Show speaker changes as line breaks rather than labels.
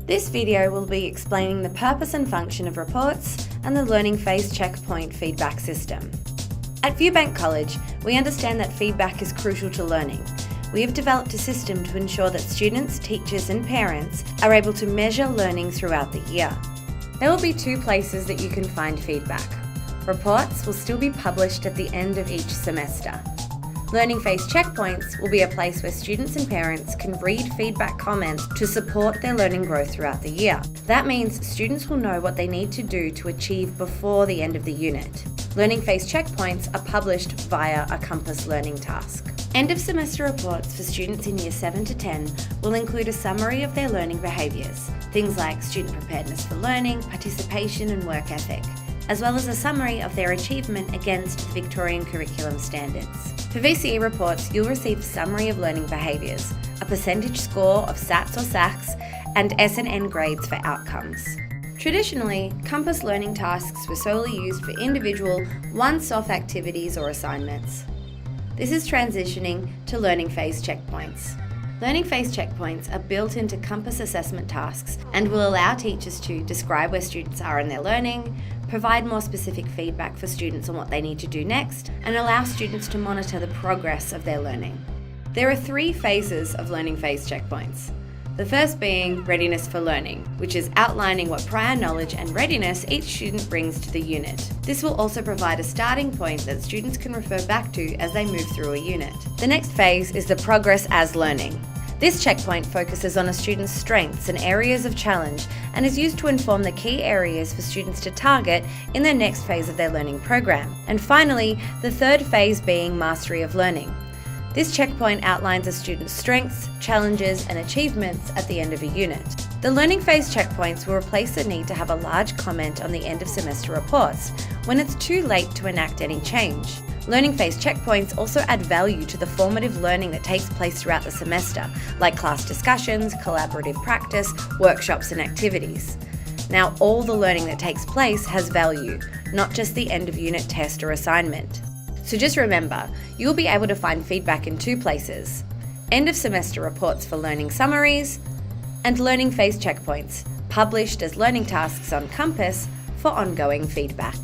This video will be explaining the purpose and function of reports and the learning phase checkpoint feedback system. At Viewbank College, we understand that feedback is crucial to learning. We have developed a system to ensure that students, teachers and parents are able to measure learning throughout the year. There will be 2 places that you can find feedback. Reports will still be published at the end of each semester. Learning phase checkpoints will be a place where students and parents can read feedback comments to support their learning growth throughout the year. That means students will know what they need to do to achieve before the end of the unit. Learning phase checkpoints are published via a Compass learning task. End of semester reports for students in Year 7 to 10 will include a summary of their learning behaviours, things like student preparedness for learning, participation and work ethic, as well as a summary of their achievement against the Victorian curriculum standards. For VCE reports, you'll receive a summary of learning behaviours, a percentage score of SATs or SACs, and S&N grades for outcomes. Traditionally, Compass learning tasks were solely used for individual, one-off activities or assignments. This is transitioning to learning phase checkpoints. Learning phase checkpoints are built into Compass assessment tasks and will allow teachers to describe where students are in their learning, provide more specific feedback for students on what they need to do next, and allow students to monitor the progress of their learning. There are 3 phases of learning phase checkpoints. The first being readiness for learning, which is outlining what prior knowledge and readiness each student brings to the unit. This will also provide a starting point that students can refer back to as they move through a unit. The next phase is the progress as learning. This checkpoint focuses on a student's strengths and areas of challenge and is used to inform the key areas for students to target in their next phase of their learning program. And finally, the third phase being mastery of learning. This checkpoint outlines a student's strengths, challenges and achievements at the end of a unit. The learning phase checkpoints will replace the need to have a large comment on the end of semester reports when it's too late to enact any change. Learning phase checkpoints also add value to the formative learning that takes place throughout the semester, like class discussions, collaborative practice, workshops and activities. Now, all the learning that takes place has value, not just the end of unit test or assignment. So just remember, you'll be able to find feedback in 2 places: end of semester reports for learning summaries and learning phase checkpoints, published as learning tasks on Compass for ongoing feedback.